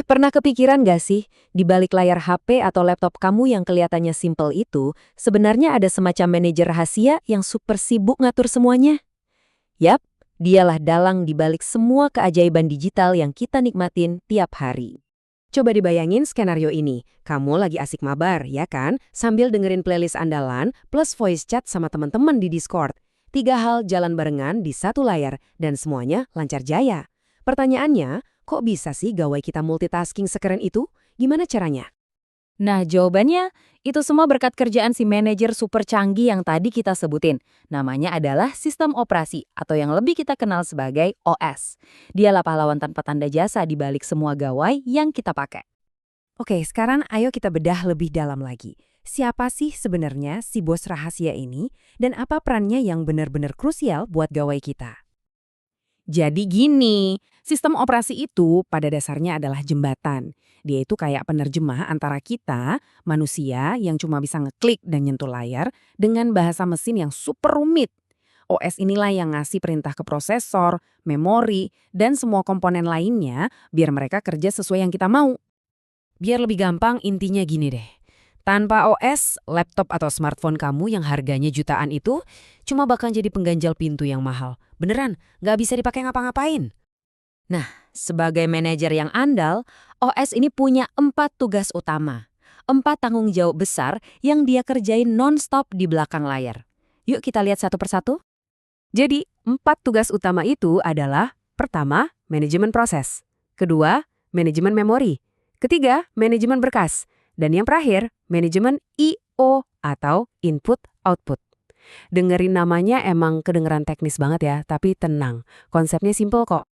Pernah kepikiran gak sih, di balik layar HP atau laptop kamu yang kelihatannya simple itu, sebenarnya ada semacam manajer rahasia yang super sibuk ngatur semuanya? Yap, dialah dalang di balik semua keajaiban digital yang kita nikmatin tiap hari. Coba dibayangin skenario ini, kamu lagi asik mabar, ya kan? Sambil dengerin playlist andalan, plus voice chat sama teman-teman di Discord. Tiga hal jalan barengan di satu layar, dan semuanya lancar jaya. Pertanyaannya, kok bisa sih gawai kita multitasking sekeren itu? Gimana caranya? Nah, jawabannya, itu semua berkat kerjaan si manajer super canggih yang tadi kita sebutin. Namanya adalah sistem operasi, atau yang lebih kita kenal sebagai OS. Dialah pahlawan tanpa tanda jasa di balik semua gawai yang kita pakai. Oke, sekarang ayo kita bedah lebih dalam lagi. Siapa sih sebenarnya si bos rahasia ini, dan apa perannya yang benar-benar krusial buat gawai kita? Jadi gini, sistem operasi itu pada dasarnya adalah jembatan. Dia itu kayak penerjemah antara kita, manusia yang cuma bisa ngeklik dan nyentuh layar, dengan bahasa mesin yang super rumit. OS inilah yang ngasih perintah ke prosesor, memori, dan semua komponen lainnya biar mereka kerja sesuai yang kita mau. Biar lebih gampang, intinya gini deh. Tanpa OS, laptop atau smartphone kamu yang harganya jutaan itu cuma bakal jadi pengganjal pintu yang mahal. Beneran, nggak bisa dipakai ngapa-ngapain. Nah, sebagai manajer yang andal, OS ini punya 4 tugas utama. 4 tanggung jawab besar yang dia kerjain non-stop di belakang layar. Yuk kita lihat satu persatu. Jadi, 4 tugas utama itu adalah: pertama, manajemen proses. Kedua, manajemen memori. Ketiga, manajemen berkas. Dan yang terakhir, manajemen I/O atau input-output. Dengerin namanya emang kedengeran teknis banget ya, tapi tenang, konsepnya simple kok.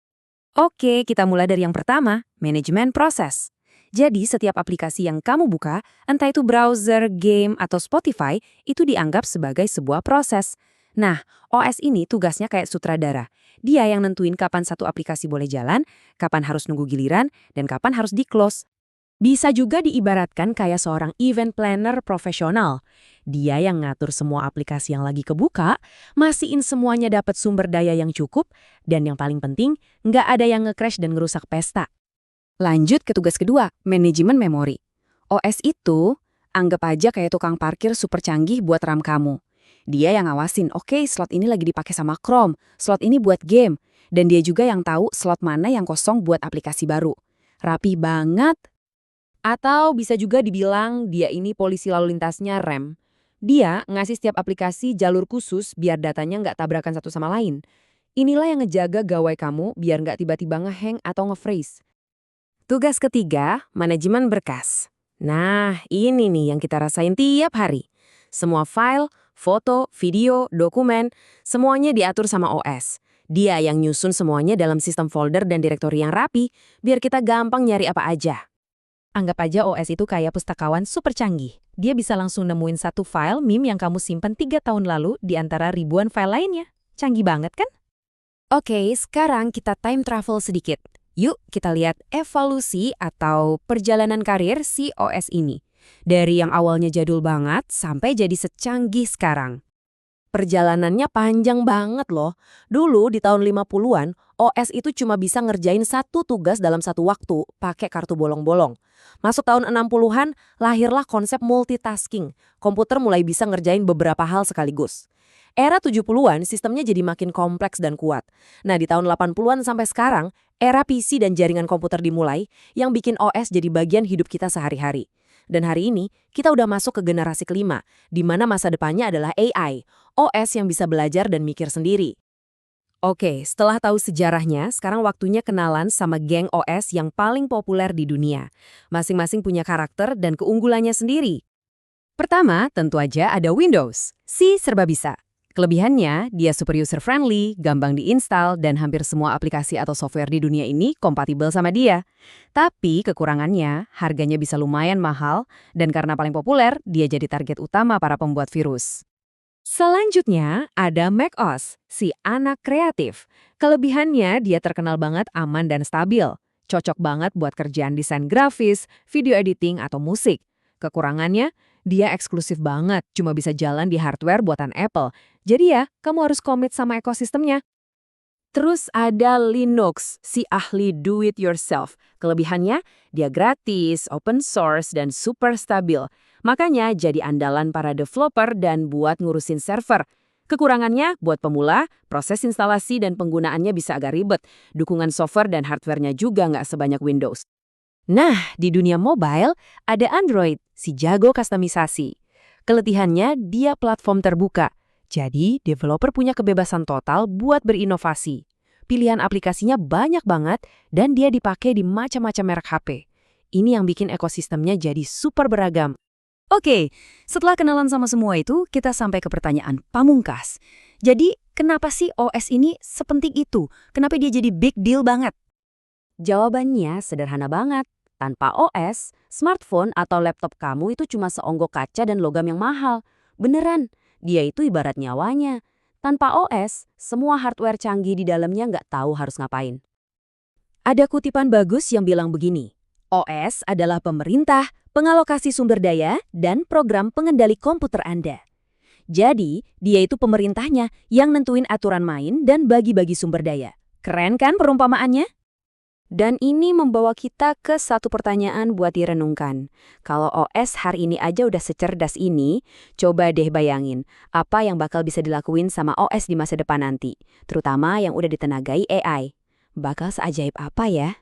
Oke, kita mulai dari yang pertama, manajemen proses. Jadi setiap aplikasi yang kamu buka, entah itu browser, game, atau Spotify, itu dianggap sebagai sebuah proses. Nah, OS ini tugasnya kayak sutradara. Dia yang nentuin kapan satu aplikasi boleh jalan, kapan harus nunggu giliran, dan kapan harus di-close. Bisa juga diibaratkan kayak seorang event planner profesional. Dia yang ngatur semua aplikasi yang lagi kebuka, mastiin semuanya dapat sumber daya yang cukup, dan yang paling penting, nggak ada yang nge-crash dan ngerusak pesta. Lanjut ke tugas kedua, manajemen memori. OS itu, anggap aja kayak tukang parkir super canggih buat RAM kamu. Dia yang ngawasin, oke, slot ini lagi dipakai sama Chrome, slot ini buat game, dan dia juga yang tahu slot mana yang kosong buat aplikasi baru. Rapi banget. Atau bisa juga dibilang dia ini polisi lalu lintasnya rem. Dia ngasih setiap aplikasi jalur khusus biar datanya nggak tabrakan satu sama lain. Inilah yang ngejaga gawai kamu biar nggak tiba-tiba nge-hang atau nge-freeze. Tugas ketiga, manajemen berkas. Nah, ini nih yang kita rasain tiap hari. Semua file, foto, video, dokumen, semuanya diatur sama OS. Dia yang nyusun semuanya dalam sistem folder dan direktori yang rapi, biar kita gampang nyari apa aja. Anggap aja OS itu kayak pustakawan super canggih. Dia bisa langsung nemuin satu file meme yang kamu simpan 3 tahun lalu di antara ribuan file lainnya. Canggih banget kan? Oke, sekarang kita time travel sedikit. Yuk kita lihat evolusi atau perjalanan karir si OS ini. Dari yang awalnya jadul banget sampai jadi secanggih sekarang. Perjalanannya panjang banget loh. Dulu di tahun 50-an, OS itu cuma bisa ngerjain satu tugas dalam satu waktu pakai kartu bolong-bolong. Masuk tahun 60-an, lahirlah konsep multitasking. Komputer mulai bisa ngerjain beberapa hal sekaligus. Era 70-an, sistemnya jadi makin kompleks dan kuat. Nah, di tahun 80-an sampai sekarang, era PC dan jaringan komputer dimulai, yang bikin OS jadi bagian hidup kita sehari-hari. Dan hari ini, kita udah masuk ke generasi kelima, di mana masa depannya adalah AI, OS yang bisa belajar dan mikir sendiri. Oke, setelah tahu sejarahnya, sekarang waktunya kenalan sama geng OS yang paling populer di dunia. Masing-masing punya karakter dan keunggulannya sendiri. Pertama, tentu aja ada Windows, si serba bisa. Kelebihannya, dia super user-friendly, gampang diinstal, dan hampir semua aplikasi atau software di dunia ini kompatibel sama dia. Tapi kekurangannya, harganya bisa lumayan mahal, dan karena paling populer, dia jadi target utama para pembuat virus. Selanjutnya, ada macOS, si anak kreatif. Kelebihannya, dia terkenal banget aman dan stabil. Cocok banget buat kerjaan desain grafis, video editing, atau musik. Kekurangannya, dia eksklusif banget, cuma bisa jalan di hardware buatan Apple. Jadi ya, kamu harus komit sama ekosistemnya. Terus ada Linux, si ahli do it yourself. Kelebihannya, dia gratis, open source, dan super stabil. Makanya jadi andalan para developer dan buat ngurusin server. Kekurangannya, buat pemula, proses instalasi dan penggunaannya bisa agak ribet. Dukungan software dan hardware-nya juga nggak sebanyak Windows. Nah, di dunia mobile, ada Android, si jago kustomisasi. Keletihannya, dia platform terbuka. Jadi, developer punya kebebasan total buat berinovasi. Pilihan aplikasinya banyak banget dan dia dipakai di macam-macam merek HP. Ini yang bikin ekosistemnya jadi super beragam. Oke, setelah kenalan sama semua itu, kita sampai ke pertanyaan pamungkas. Jadi, kenapa sih OS ini sepenting itu? Kenapa dia jadi big deal banget? Jawabannya sederhana banget. Tanpa OS, smartphone atau laptop kamu itu cuma seonggok kaca dan logam yang mahal. Beneran, dia itu ibarat nyawanya. Tanpa OS, semua hardware canggih di dalamnya nggak tahu harus ngapain. Ada kutipan bagus yang bilang begini, OS adalah pemerintah, pengalokasi sumber daya, dan program pengendali komputer Anda. Jadi, dia itu pemerintahnya yang nentuin aturan main dan bagi-bagi sumber daya. Keren kan perumpamaannya? Dan ini membawa kita ke satu pertanyaan buat direnungkan. Kalau OS hari ini aja udah secerdas ini, coba deh bayangin apa yang bakal bisa dilakuin sama OS di masa depan nanti, terutama yang udah ditenagai AI. Bakal seajaib apa ya?